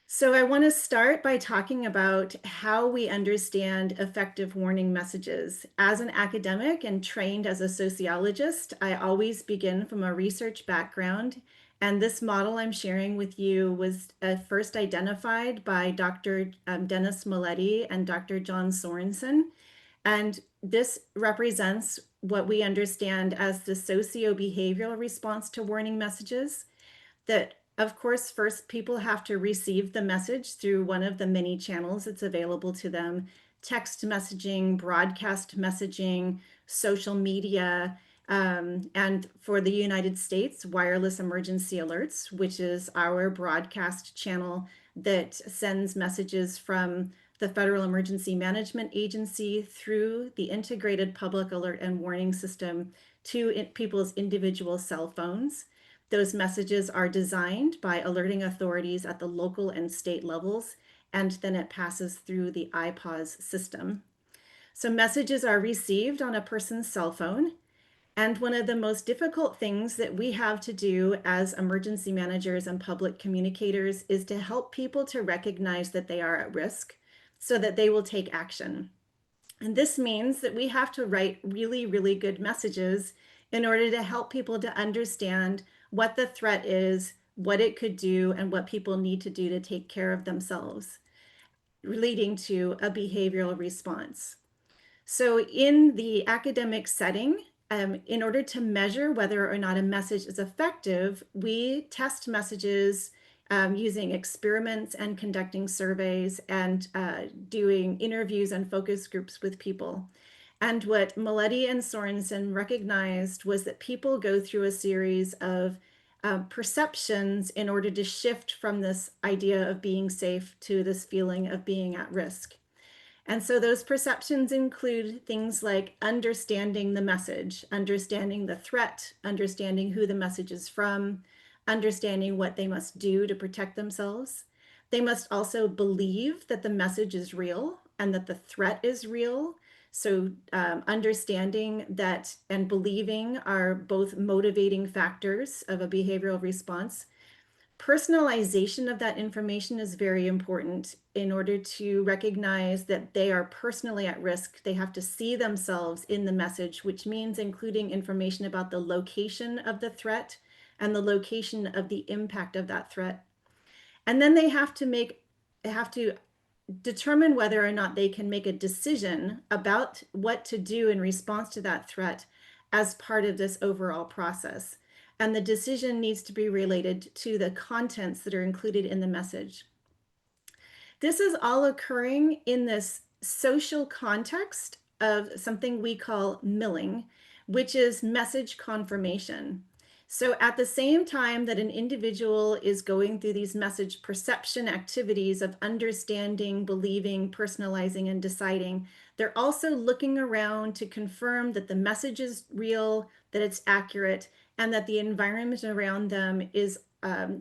So I want to start by talking about how we understand effective warning messages. As an academic and trained as a sociologist, I always begin from a research background. And this model I'm sharing with you was first identified by Dr. Dennis Maletti and Dr. John Sorensen. And this represents what we understand as the socio-behavioral response to warning messages that of course, first people have to receive the message through one of the many channels that's available to them: text messaging, broadcast messaging, social media, and for the United States, wireless emergency alerts, which is our broadcast channel that sends messages from the Federal Emergency Management Agency through the integrated public alert and warning system to people's individual cell phones. Those messages are designed by alerting authorities at the local and state levels, and then it passes through the IPAWS system. So messages are received on a person's cell phone. And one of the most difficult things that we have to do as emergency managers and public communicators is to help people to recognize that they are at risk so that they will take action. And this means that we have to write really, really good messages in order to help people to understand what the threat is, what it could do, and what people need to do to take care of themselves, leading to a behavioral response. So in the academic setting, in order to measure whether or not a message is effective, we test messages using experiments and conducting surveys and doing interviews and focus groups with people. And what Maletti and Sorensen recognized was that people go through a series of perceptions in order to shift from this idea of being safe to this feeling of being at risk. And so those perceptions include things like understanding the message, understanding the threat, understanding who the message is from, understanding what they must do to protect themselves. They must also believe that the message is real and that the threat is real. So understanding that and believing are both motivating factors of a behavioral response. Personalization of that information is very important in order to recognize that they are personally at risk. They have to see themselves in the message, which means including information about the location of the threat and the location of the impact of that threat. And then they have to determine whether or not they can make a decision about what to do in response to that threat as part of this overall process. And the decision needs to be related to the contents that are included in the message. This is all occurring in this social context of something we call milling, which is message confirmation. So at the same time that an individual is going through these message perception activities of understanding, believing, personalizing, and deciding, they're also looking around to confirm that the message is real, that it's accurate, and that the environment around them is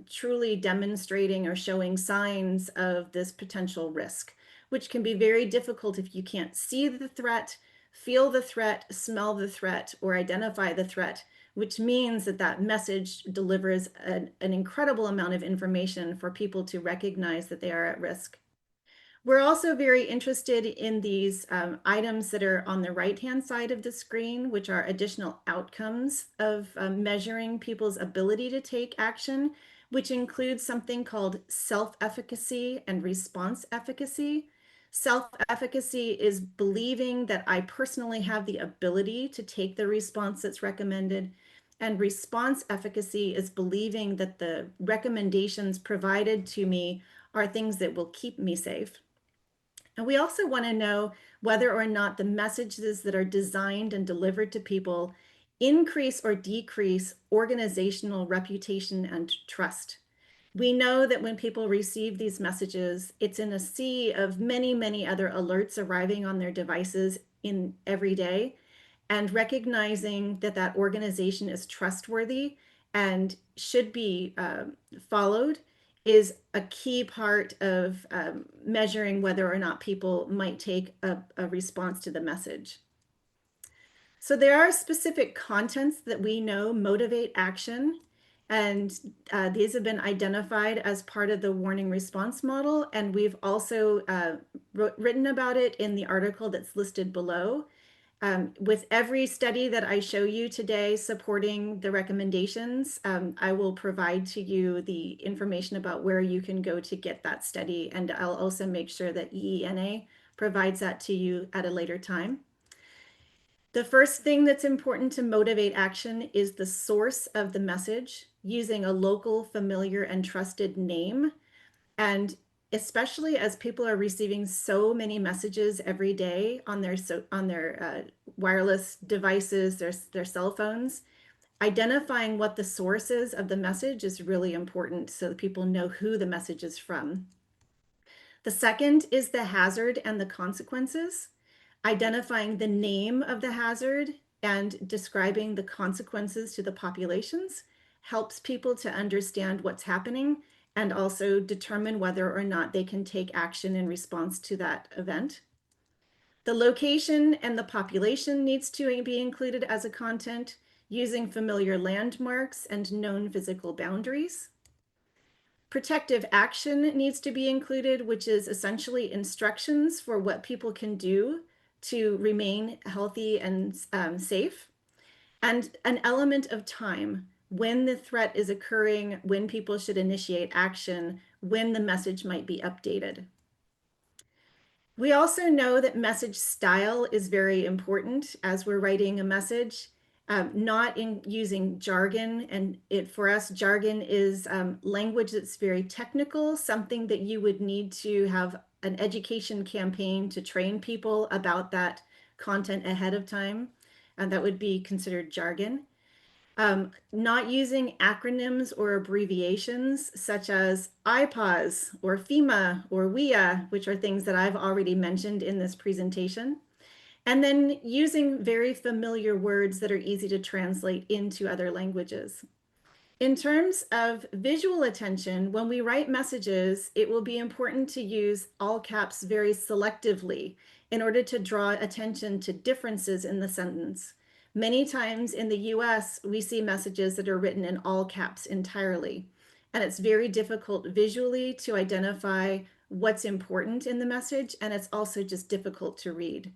truly demonstrating or showing signs of this potential risk, which can be very difficult if you can't see the threat, feel the threat, smell the threat, or identify the threat, which means that that message delivers an incredible amount of information for people to recognize that they are at risk. We're also very interested in these items that are on the right-hand side of the screen, which are additional outcomes of measuring people's ability to take action, which includes something called self-efficacy and response efficacy. Self-efficacy is believing that I personally have the ability to take the response that's recommended. And response efficacy is believing that the recommendations provided to me are things that will keep me safe. And we also want to know whether or not the messages that are designed and delivered to people increase or decrease organizational reputation and trust. We know that when people receive these messages, it's in a sea of many, many other alerts arriving on their devices in every day, and recognizing that that organization is trustworthy and should be followed is a key part of measuring whether or not people might take a response to the message. So there are specific contents that we know motivate action, And these have been identified as part of the warning response model. And we've also written about it in the article that's listed below. With every study that I show you today supporting the recommendations, I will provide to you the information about where you can go to get that study. And I'll also make sure that EENA provides that to you at a later time. The first thing that's important to motivate action is the source of the message, using a local, familiar, and trusted name. And especially as people are receiving so many messages every day on their wireless devices, their cell phones, identifying what the source is of the message is really important so that people know who the message is from. The second is the hazard and the consequences. Identifying the name of the hazard and describing the consequences to the populations helps people to understand what's happening and also determine whether or not they can take action in response to that event. The location and the population needs to be included as a content using familiar landmarks and known physical boundaries. Protective action needs to be included, which is essentially instructions for what people can do to remain healthy and safe, and an element of time when the threat is occurring, when people should initiate action, when the message might be updated. We also know that message style is very important as we're writing a message, not in using jargon. And for us, jargon is language that's very technical, something that you would need to have an education campaign to train people about that content ahead of time. And that would be considered jargon. Not using acronyms or abbreviations such as IPAWS or FEMA or WIA, which are things that I've already mentioned in this presentation. And then using very familiar words that are easy to translate into other languages. In terms of visual attention, when we write messages, it will be important to use all caps very selectively in order to draw attention to differences in the sentence. Many times in the US, we see messages that are written in all caps entirely, and it's very difficult visually to identify what's important in the message, and it's also just difficult to read.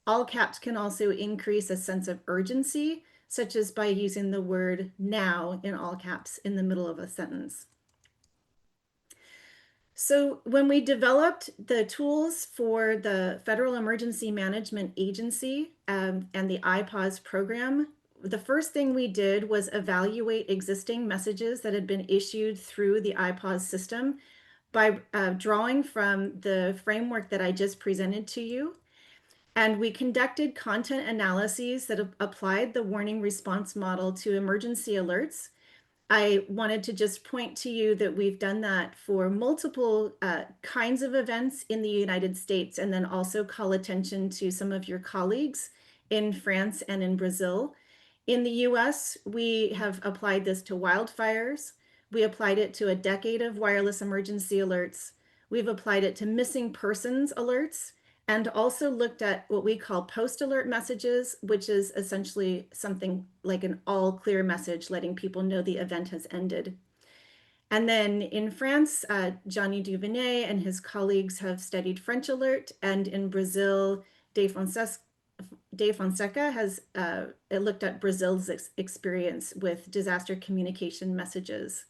All caps can also increase a sense of urgency, such as by using the word now in all caps in the middle of a sentence. So when we developed the tools for the Federal Emergency Management Agency and the IPAWS program, the first thing we did was evaluate existing messages that had been issued through the IPAWS system by drawing from the framework that I just presented to you. And we conducted content analyses that applied the warning response model to emergency alerts. I wanted to just point to you that we've done that for multiple kinds of events in the United States, and then also call attention to some of your colleagues in France and in Brazil. In the US, we have applied this to wildfires. We applied it to a decade of wireless emergency alerts. We've applied it to missing persons alerts, and also looked at what we call post-alert messages, which is essentially something like an all clear message letting people know the event has ended. And then in France, Johnny Duvenet and his colleagues have studied French alert, and in Brazil, De Fonseca has looked at Brazil's experience with disaster communication messages.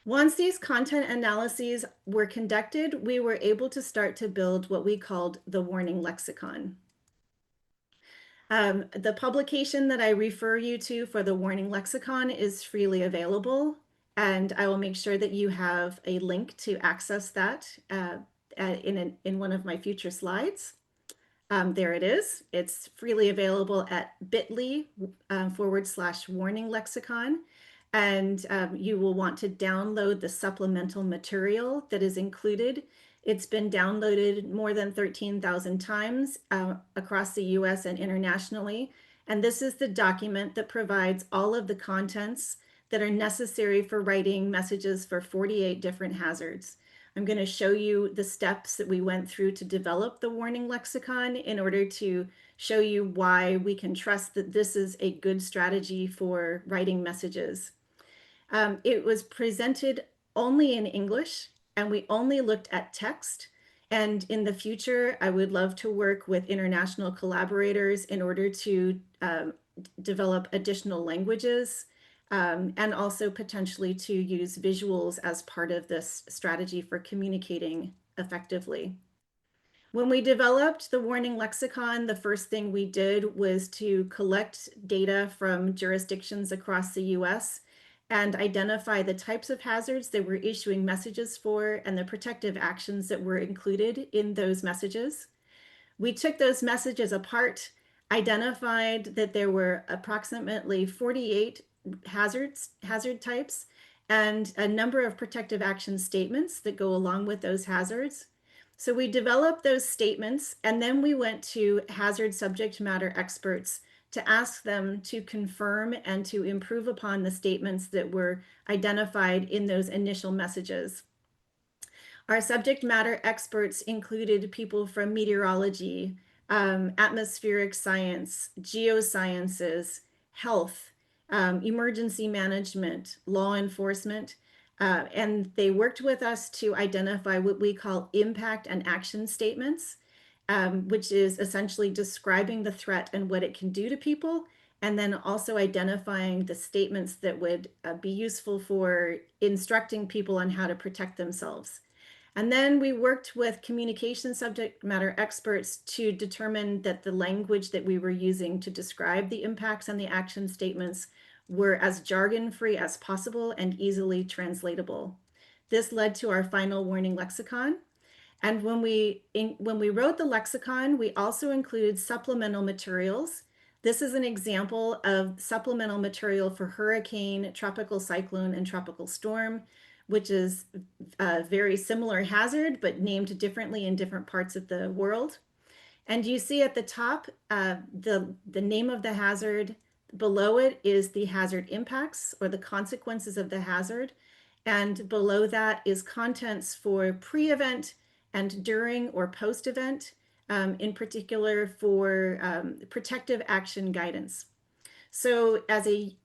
Once these content analyses were conducted, we were able to start to build what we called the warning lexicon. The publication that I refer you to for the warning lexicon is freely available, and I will make sure that you have a link to access that in one of my future slides. There it is. It's freely available at bit.ly/warning lexicon. And you will want to download the supplemental material that is included. It's been downloaded more than 13,000 times across the US and internationally. And this is the document that provides all of the contents that are necessary for writing messages for 48 different hazards. I'm going to show you the steps that we went through to develop the warning lexicon in order to show you why we can trust that this is a good strategy for writing messages. It was presented only in English, and we only looked at text. And in the future, I would love to work with international collaborators in order to develop additional languages, and also potentially to use visuals as part of this strategy for communicating effectively. When we developed the warning lexicon, the first thing we did was to collect data from jurisdictions across the US and identify the types of hazards that we're issuing messages for and the protective actions that were included in those messages. We took those messages apart, identified that there were approximately 48 hazard types, and a number of protective action statements that go along with those hazards. So we developed those statements, and then we went to hazard subject matter experts to ask them to confirm and to improve upon the statements that were identified in those initial messages. Our subject matter experts included people from meteorology, atmospheric science, geosciences, health, emergency management, law enforcement, and they worked with us to identify what we call impact and action statements, which is essentially describing the threat and what it can do to people, and then also identifying the statements that would be useful for instructing people on how to protect themselves. And then we worked with communication subject matter experts to determine that the language that we were using to describe the impacts and the action statements were as jargon-free as possible and easily translatable. This led to our final warning lexicon. And when we wrote the lexicon, we also included supplemental materials. This is an example of supplemental material for hurricane, tropical cyclone, and tropical storm, which is a very similar hazard, but named differently in different parts of the world. And you see at the top, the name of the hazard. Below it is the hazard impacts or the consequences of the hazard. And below that is contents for pre-event and during or post-event, in particular for protective action guidance. So as a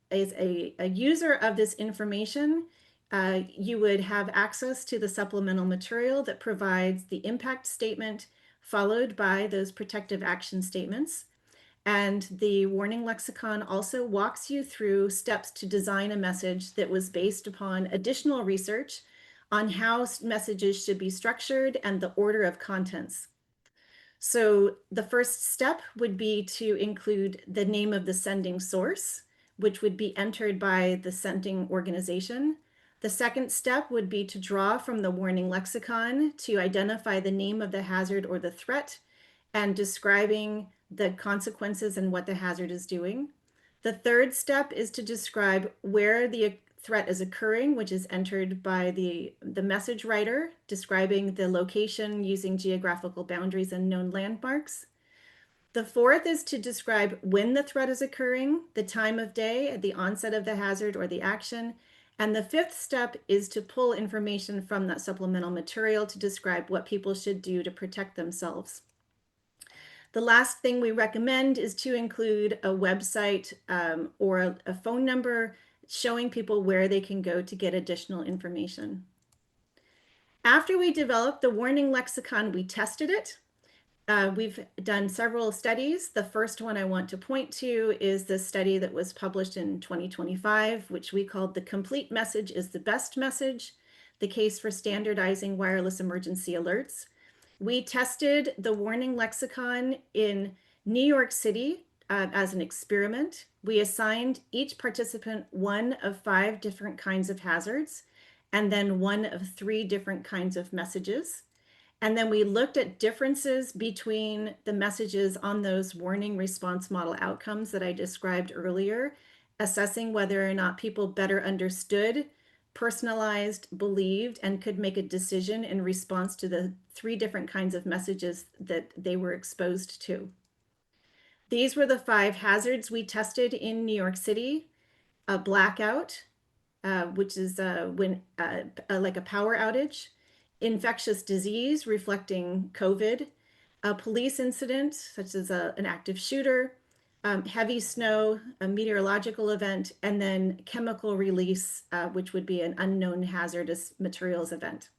user of this information, you would have access to the supplemental material that provides the impact statement followed by those protective action statements. And the warning lexicon also walks you through steps to design a message that was based upon additional research on how messages should be structured and the order of contents. So the first step would be to include the name of the sending source, which would be entered by the sending organization. The second step would be to draw from the warning lexicon to identify the name of the hazard or the threat and describing the consequences and what the hazard is doing. The third step is to describe where the threat is occurring, which is entered by the message writer, describing the location using geographical boundaries and known landmarks. The fourth is to describe when the threat is occurring, the time of day, at the onset of the hazard or the action. And the fifth step is to pull information from that supplemental material to describe what people should do to protect themselves. The last thing we recommend is to include a website or a phone number showing people where they can go to get additional information. After we developed the warning lexicon, we tested it. We've done several studies. The first one I want to point to is the study that was published in 2025, which we called "The Complete Message is the Best Message: The Case for Standardizing Wireless Emergency Alerts." We tested the warning lexicon in New York City as an experiment. We assigned each participant one of 5 different kinds of hazards and then one of 3 different kinds of messages. And then we looked at differences between the messages on those warning response model outcomes that I described earlier, assessing whether or not people better understood, personalized, believed, and could make a decision in response to the 3 different kinds of messages that they were exposed to. These were the 5 hazards we tested in New York City: a blackout, which is when like a power outage; infectious disease, reflecting COVID; a police incident, such as an active shooter; heavy snow, a meteorological event, and then chemical release, which would be an unknown hazardous materials event.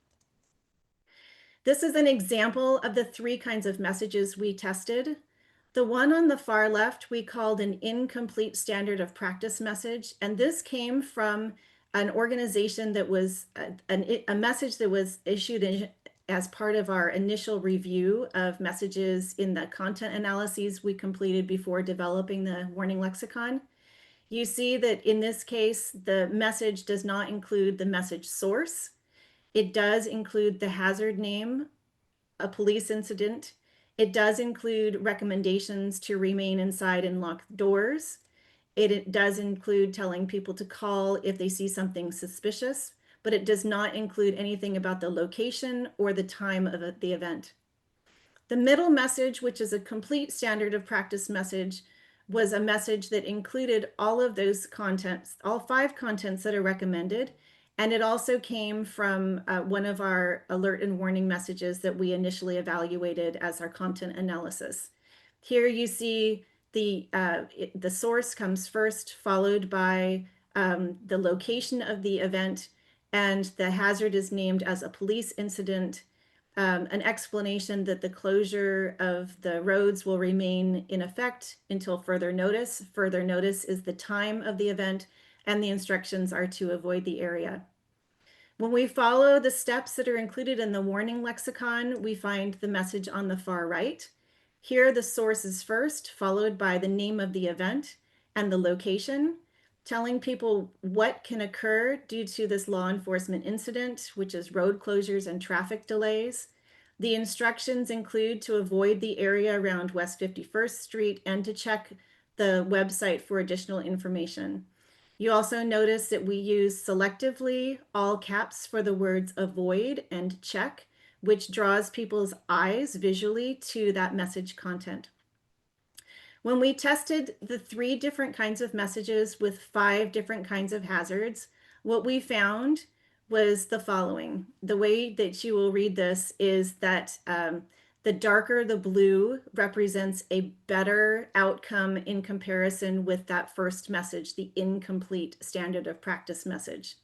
This is an example of the three kinds of messages we tested. The one on the far left we called an incomplete standard of practice message, and this came from an organization that was a message that was issued as part of our initial review of messages in the content analyses we completed before developing the warning lexicon. You see that in this case, the message does not include the message source. It does include the hazard name, a police incident. It does include recommendations to remain inside and lock doors. It does include telling people to call if they see something suspicious, but it does not include anything about the location or the time of the event. The middle message, which is a complete standard of practice message, was a message that included all of those contents, all 5 contents that are recommended. And it also came from one of our alert and warning messages that we initially evaluated as our content analysis. Here you see the source comes first, followed by the location of the event, and the hazard is named as a police incident. An explanation that the closure of the roads will remain in effect until further notice. Further notice is the time of the event, and the instructions are to avoid the area. When we follow the steps that are included in the warning lexicon, we find the message on the far right. Here, the source is first, followed by the name of the event and the location, telling people what can occur due to this law enforcement incident, which is road closures and traffic delays. The instructions include to avoid the area around West 51st Street and to check the website for additional information. You also notice that we use selectively all caps for the words avoid and check, which draws people's eyes visually to that message content. When we tested the 3 different kinds of messages with 5 different kinds of hazards, what we found was the following. The way that you will read this is that the darker the blue represents a better outcome in comparison with that first message, the incomplete standard of practice message.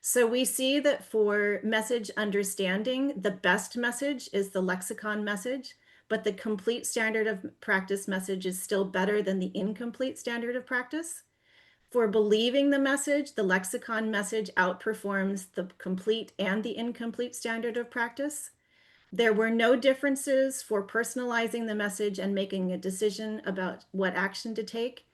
So we see that for message understanding, the best message is the lexicon message, but the complete standard of practice message is still better than the incomplete standard of practice. For believing the message, the lexicon message outperforms the complete and the incomplete standard of practice. There were no differences for personalizing the message and making a decision about what action to take.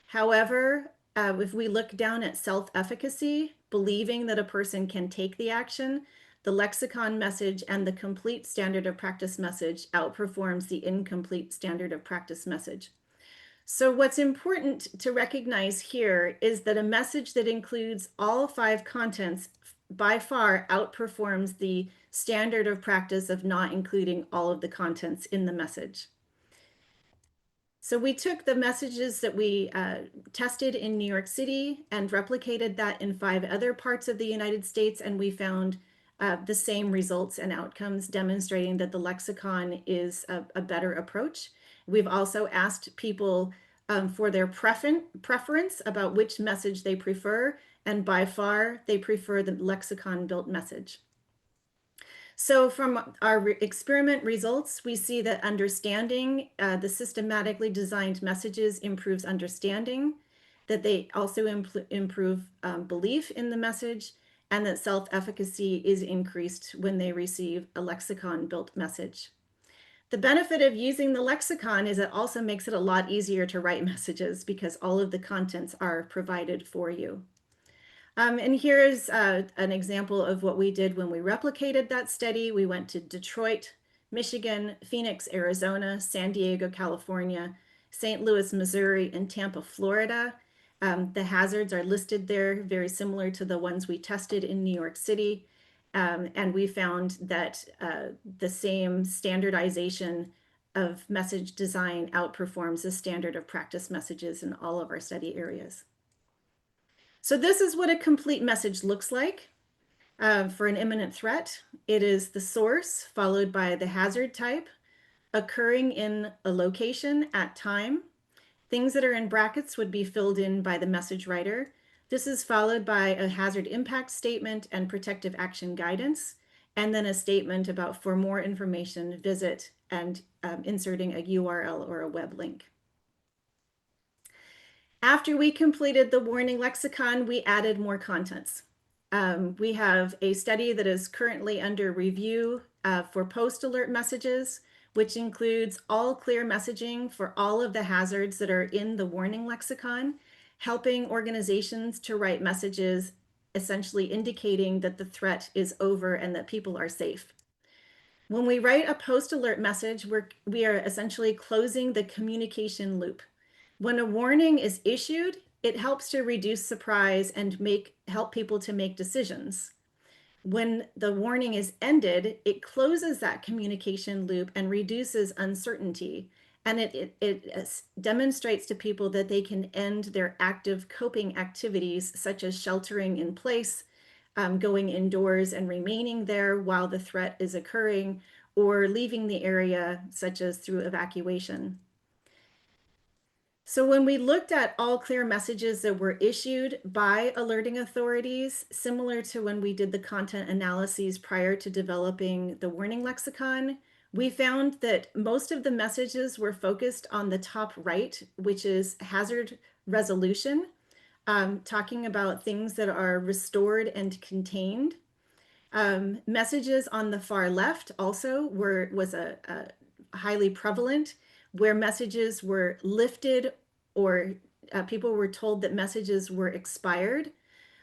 However, if we look down at self-efficacy, believing that a person can take the action, the lexicon message and the complete standard of practice message outperforms the incomplete standard of practice message. So what's important to recognize here is that a message that includes all 5 contents by far outperforms the standard of practice of not including all of the contents in the message. So we took the messages that we tested in New York City and replicated that in 5 other parts of the United States, and we found the same results and outcomes, demonstrating that the lexicon is a better approach. We've also asked people for their preference about which message they prefer, and by far they prefer the lexicon-built message. So from our experiment results, we see that understanding the systematically designed messages improves understanding, that they also improve belief in the message, and that self-efficacy is increased when they receive a lexicon-built message. The benefit of using the lexicon is it also makes it a lot easier to write messages because all of the contents are provided for you. And here's an example of what we did when we replicated that study. We went to Detroit, Michigan, Phoenix, Arizona, San Diego, California, St. Louis, Missouri, and Tampa, Florida. The hazards are listed there, very similar to the ones we tested in New York City. And we found that the same standardization of message design outperforms the standard of practice messages in all of our study areas. So this is what a complete message looks like for an imminent threat. It is the source followed by the hazard type, occurring in a location at time, Things that are in brackets would be filled in by the message writer. This is followed by a hazard impact statement and protective action guidance, and then a statement about for more information, visit, and inserting a URL or a web link. After we completed the warning lexicon, we added more contents. We have a study that is currently under review for post-alert messages, which includes all clear messaging for all of the hazards that are in the warning lexicon, helping organizations to write messages essentially indicating that the threat is over and that people are safe. When we write a post-alert message, we are essentially closing the communication loop. When a warning is issued, it helps to reduce surprise and help people to make decisions. When the warning is ended, it closes that communication loop and reduces uncertainty. And it demonstrates to people that they can end their active coping activities, such as sheltering in place, going indoors and remaining there while the threat is occurring, or leaving the area, such as through evacuation. So when we looked at all clear messages that were issued by alerting authorities, similar to when we did the content analyses prior to developing the warning lexicon, we found that most of the messages were focused on the top right, which is hazard resolution, talking about things that are restored and contained. Messages on the far left also was a highly prevalent, where messages were lifted or people were told that messages were expired.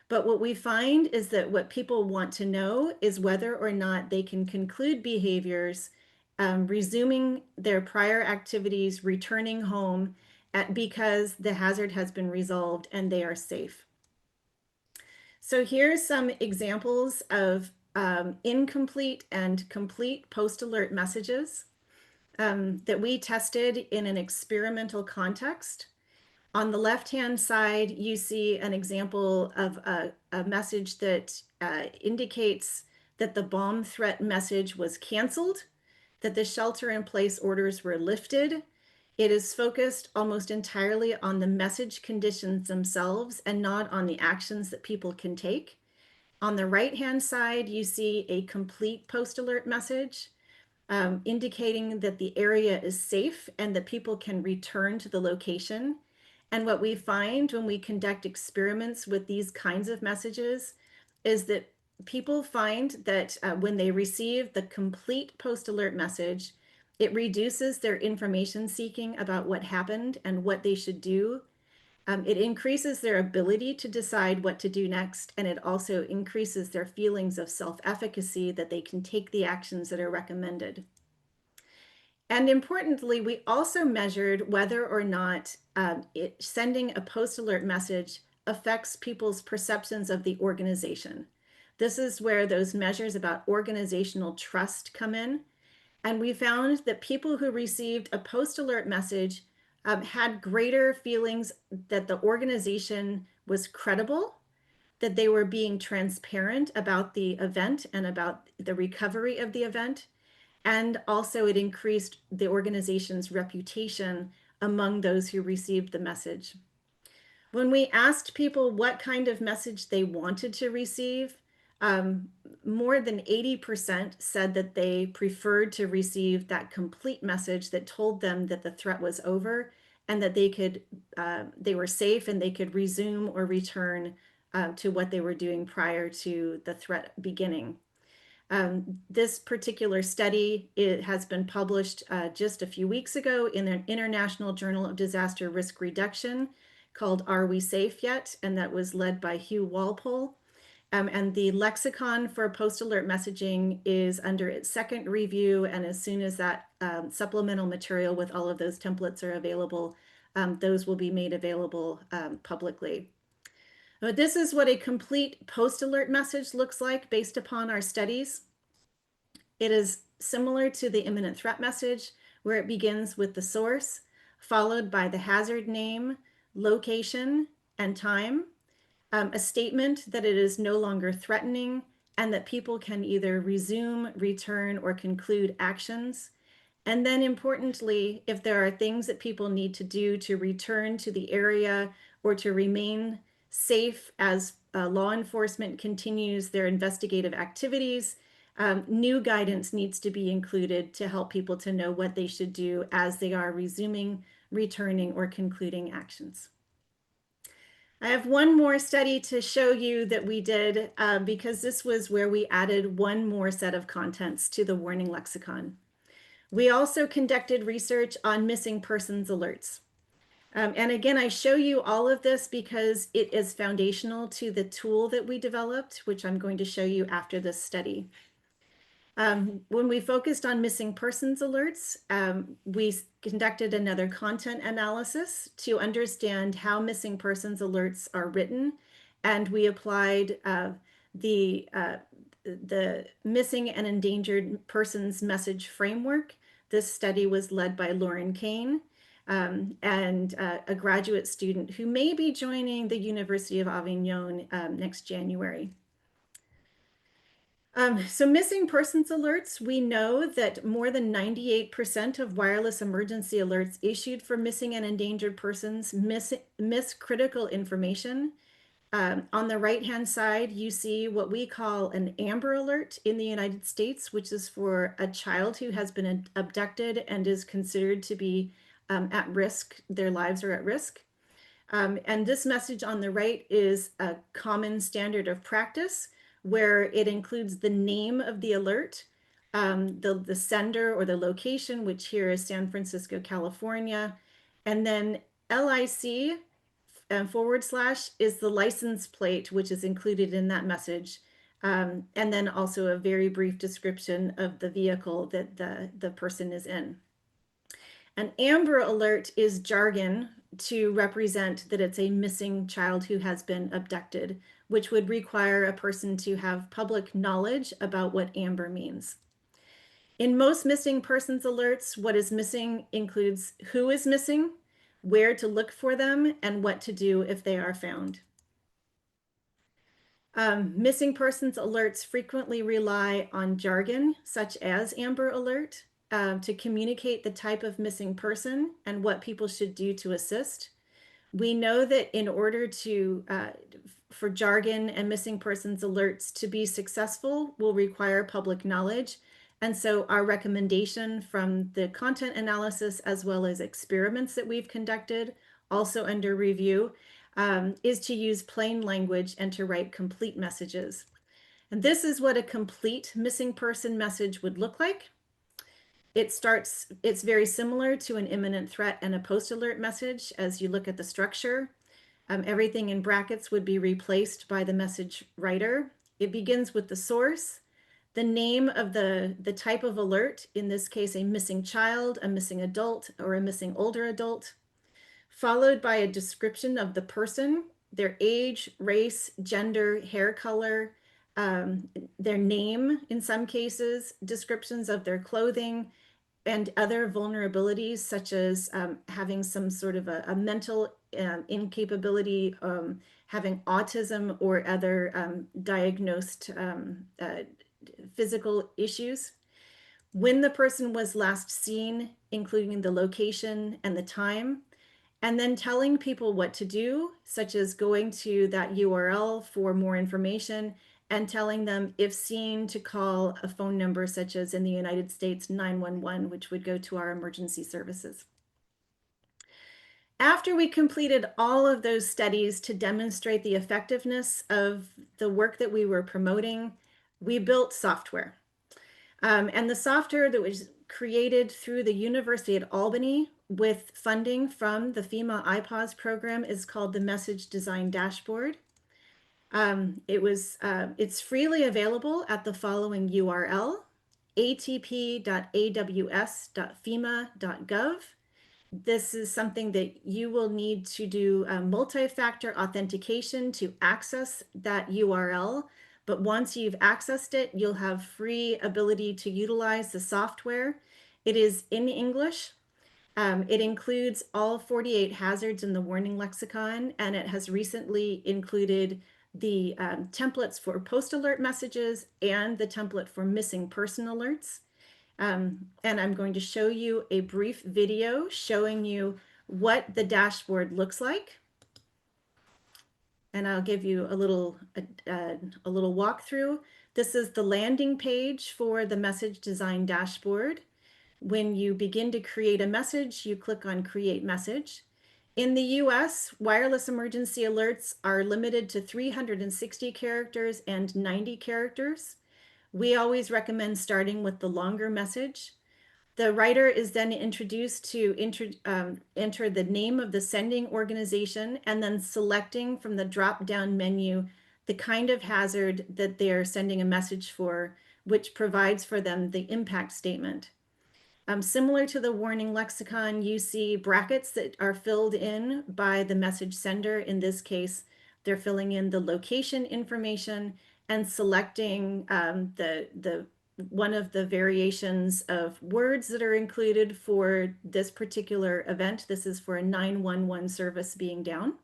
But what we find is that what people want to know is whether or not they can conclude behaviors, resuming their prior activities, returning home because the hazard has been resolved and they are safe. So here's some examples of incomplete and complete post-alert messages that we tested in an experimental context. On the left-hand side, you see an example of a message that indicates that the bomb threat message was canceled, that the shelter-in-place orders were lifted. It is focused almost entirely on the message conditions themselves and not on the actions that people can take. On the right-hand side, you see a complete post-alert message indicating that the area is safe and that people can return to the location. And what we find when we conduct experiments with these kinds of messages is that people find that when they receive the complete post-alert message, it reduces their information seeking about what happened and what they should do. It increases their ability to decide what to do next, and it also increases their feelings of self-efficacy that they can take the actions that are recommended. And importantly, we also measured whether or not sending a post-alert message affects people's perceptions of the organization. This is where those measures about organizational trust come in. And we found that people who received a post-alert message had greater feelings that the organization was credible, that they were being transparent about the event and about the recovery of the event. And also it increased the organization's reputation among those who received the message. When we asked people what kind of message they wanted to receive, more than 80% said that they preferred to receive that complete message that told them that the threat was over and that they were safe and they could resume or return to what they were doing prior to the threat beginning. This particular study, it has been published just a few weeks ago in an International Journal of Disaster Risk Reduction called Are We Safe Yet? And that was led by Hugh Walpole. And the lexicon for post-alert messaging is under its second review. And as soon as that supplemental material with all of those templates are available, those will be made available publicly. But this is what a complete post-alert message looks like based upon our studies. It is similar to the imminent threat message, where it begins with the source, followed by the hazard name, location, and time, a statement that it is no longer threatening, and that people can either resume, return, or conclude actions. And then importantly, if there are things that people need to do to return to the area or to remain safe as law enforcement continues their investigative activities, new guidance needs to be included to help people to know what they should do as they are resuming, returning, or concluding actions. I have one more study to show you that we did because this was where we added one more set of contents to the warning lexicon. We also conducted research on missing persons alerts. And again, I show you all of this because it is foundational to the tool that we developed, which I'm going to show you after this study. When we focused on missing persons alerts, we conducted another content analysis to understand how missing persons alerts are written, and we applied the missing and endangered persons message framework. This study was led by Lauren Kane and a graduate student who may be joining the University of Avignon next January. So missing persons alerts, we know that more than 98% of wireless emergency alerts issued for missing and endangered persons miss critical information. On the right-hand side, you see what we call an Amber Alert in the United States, which is for a child who has been abducted and is considered to be at risk, their lives are at risk. And this message on the right is a common standard of practice where it includes the name of the alert, the sender or the location, which here is San Francisco, California, and then LIC / is the license plate, which is included in that message. And then also a very brief description of the vehicle that the person is in. An Amber Alert is jargon to represent that it's a missing child who has been abducted, which would require a person to have public knowledge about what Amber means. In most missing persons alerts, what is missing includes who is missing, where to look for them, and what to do if they are found. Missing persons alerts frequently rely on jargon, such as Amber Alert, to communicate the type of missing person and what people should do to assist. We know that in order for jargon and missing persons alerts to be successful will require public knowledge. And so our recommendation from the content analysis as well as experiments that we've conducted, also under review, is to use plain language and to write complete messages. And this is what a complete missing person message would look like. It's very similar to an imminent threat and a post-alert message as you look at the structure. Everything in brackets would be replaced by the message writer. It begins with the source, the name of the type of alert, in this case, a missing child, a missing adult, or a missing older adult, followed by a description of the person, their age, race, gender, hair color, their name in some cases, descriptions of their clothing, and other vulnerabilities such as having some sort of a mental incapability, having autism or other diagnosed physical issues. When the person was last seen, including the location and the time, and then telling people what to do, such as going to that URL for more information and telling them, if seen, to call a phone number such as in the United States 911, which would go to our emergency services. After we completed all of those studies to demonstrate the effectiveness of the work that we were promoting, we built software. And the software that was created through the University at Albany with funding from the FEMA IPAWS program is called the Message Design Dashboard. It's freely available at the following URL, atp.aws.fema.gov. This is something that you will need to do multi-factor authentication to access that URL. But once you've accessed it, you'll have free ability to utilize the software. It is in English. It includes all 48 hazards in the warning lexicon, and it has recently included the templates for post-alert messages and the template for missing person alerts. And I'm going to show you a brief video showing you what the dashboard looks like. And I'll give you a little walkthrough. This is the landing page for the message design dashboard. When you begin to create a message, you click on Create Message. In the US, wireless emergency alerts are limited to 360 characters and 90 characters. We always recommend starting with the longer message. The writer is then introduced to enter the name of the sending organization and then selecting from the drop-down menu the kind of hazard that they're sending a message for, which provides for them the impact statement. Similar to the warning lexicon, you see brackets that are filled in by the message sender. In this case, they're filling in the location information and selecting one of the variations of words that are included for this particular event. This is for a 911 service being down.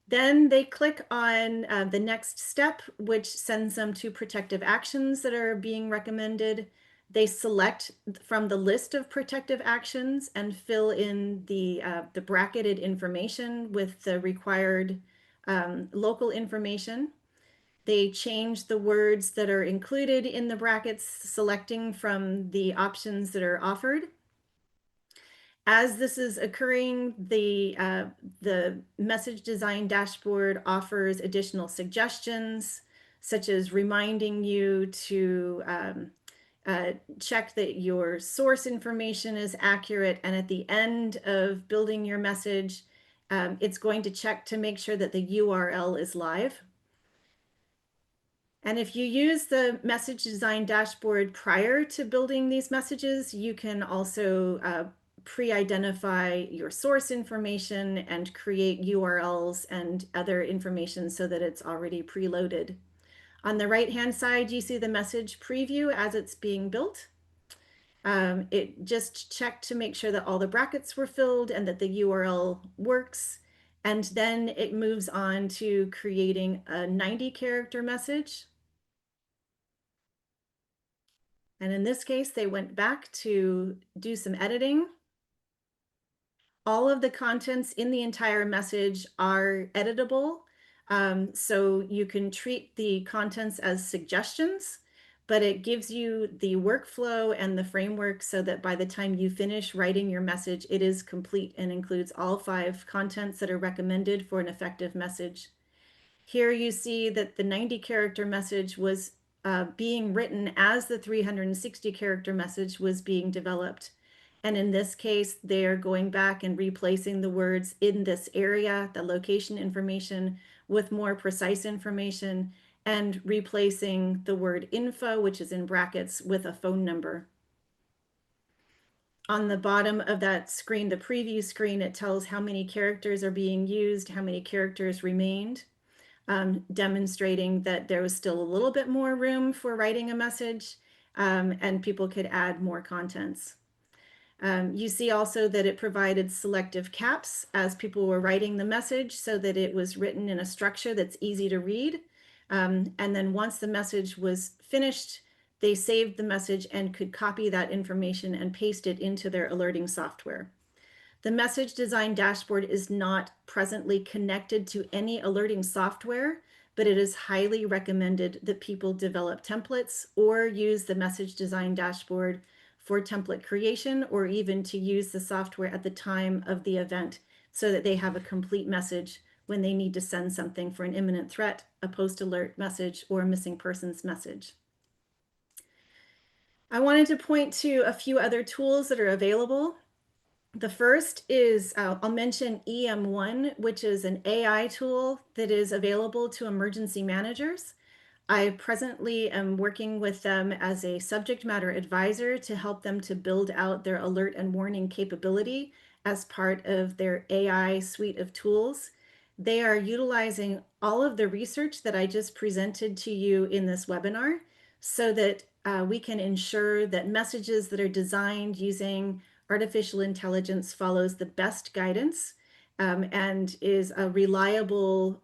Then they click on the next step, which sends them to protective actions that are being recommended. They select from the list of protective actions and fill in the bracketed information with the required local information. They change the words that are included in the brackets, selecting from the options that are offered. As this is occurring, the message design dashboard offers additional suggestions, such as reminding you to check that your source information is accurate. And at the end of building your message, it's going to check to make sure that the URL is live. And if you use the message design dashboard prior to building these messages, you can also pre-identify your source information and create URLs and other information so that it's already preloaded. On the right-hand side, you see the message preview as it's being built. It just checked to make sure that all the brackets were filled and that the URL works. And then it moves on to creating a 90-character message. And in this case, they went back to do some editing. All of the contents in the entire message are editable. So you can treat the contents as suggestions, but it gives you the workflow and the framework so that by the time you finish writing your message, it is complete and includes all 5 contents that are recommended for an effective message. Here you see that the 90-character message was being written as the 360-character message was being developed. And in this case, they're going back and replacing the words in this area, the location information, with more precise information, and replacing the word info, which is in brackets, with a phone number. On the bottom of that screen, the preview screen, it tells how many characters are being used, how many characters remained. Demonstrating that there was still a little bit more room for writing a message, and people could add more contents. You see also that it provided selective caps as people were writing the message so that it was written in a structure that's easy to read. And then once the message was finished, they saved the message and could copy that information and paste it into their alerting software. The message design dashboard is not presently connected to any alerting software, but it is highly recommended that people develop templates or use the message design dashboard for template creation, or even to use the software at the time of the event so that they have a complete message when they need to send something for an imminent threat, a post-alert message, or a missing persons message. I wanted to point to a few other tools that are available. The first is, I'll mention EM1, which is an AI tool that is available to emergency managers. I presently am working with them as a subject matter advisor to help them to build out their alert and warning capability as part of their AI suite of tools. They are utilizing all of the research that I just presented to you in this webinar so that we can ensure that messages that are designed using artificial intelligence follows the best guidance and is a reliable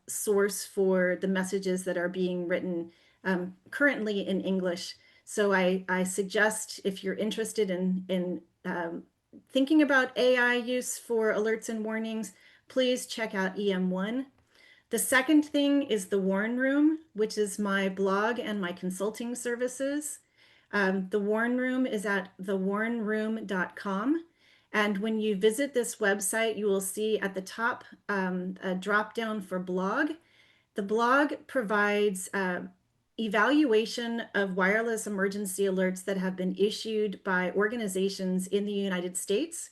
source for the messages that are being written currently in English So I suggest, if you're interested in thinking about AI use for alerts and warnings, please check out EM1. The second thing is the Warn Room, which is my blog and my consulting services. The Warn Room is at thewarnroom.com. And when you visit this website, you will see at the top a drop down for blog. The blog provides evaluation of wireless emergency alerts that have been issued by organizations in the United States.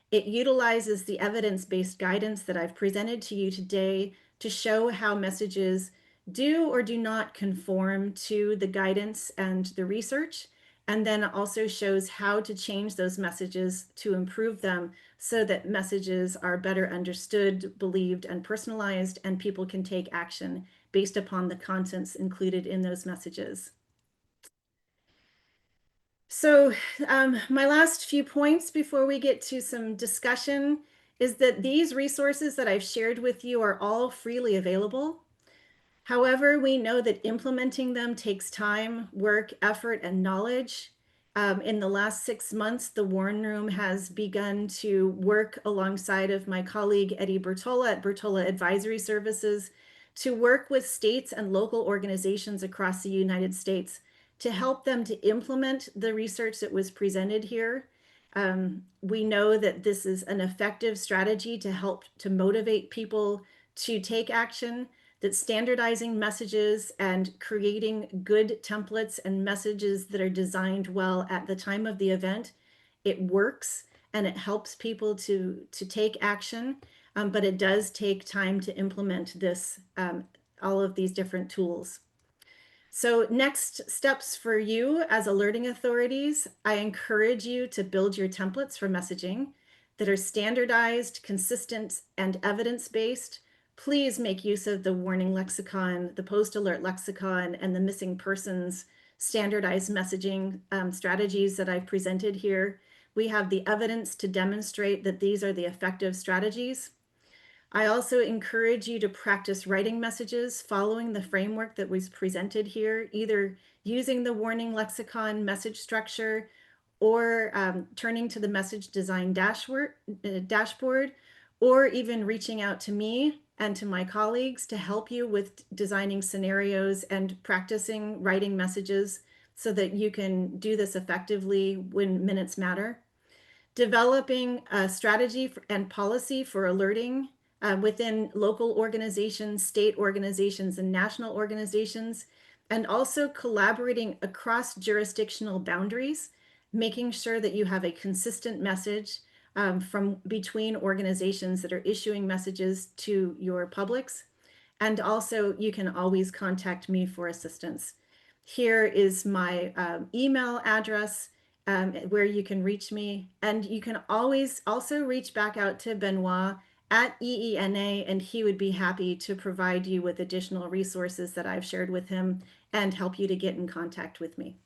It utilizes the evidence-based guidance that I've presented to you today to show how messages do or do not conform to the guidance and the research, and then also shows how to change those messages to improve them so that messages are better understood, believed, and personalized, and people can take action based upon the contents included in those messages. So my last few points before we get to some discussion is that these resources that I've shared with you are all freely available. However, we know that implementing them takes time, work, effort, and knowledge. In the last 6 months, the Warn Room has begun to work alongside of my colleague Eddie Bertola at Bertola Advisory Services to work with states and local organizations across the United States to help them to implement the research that was presented here. We know that this is an effective strategy to help to motivate people to take action, that standardizing messages and creating good templates and messages that are designed well at the time of the event, it works and it helps people to take action, but it does take time to implement this, all of these different tools. So next steps for you as alerting authorities, I encourage you to build your templates for messaging that are standardized, consistent, and evidence-based. Please make use of the warning lexicon, the post-alert lexicon, and the missing persons standardized messaging strategies that I've presented here. We have the evidence to demonstrate that these are the effective strategies. I also encourage you to practice writing messages following the framework that was presented here, either using the warning lexicon message structure or turning to the message design dashboard, or even reaching out to me and to my colleagues to help you with designing scenarios and practicing writing messages so that you can do this effectively when minutes matter. Developing a strategy and policy for alerting within local organizations, state organizations, and national organizations, and also collaborating across jurisdictional boundaries, making sure that you have a consistent message from between organizations that are issuing messages to your publics. And also, you can always contact me for assistance. Here is my email address where you can reach me. And you can always also reach back out to Benoit at EENA, and he would be happy to provide you with additional resources that I've shared with him and help you to get in contact with me.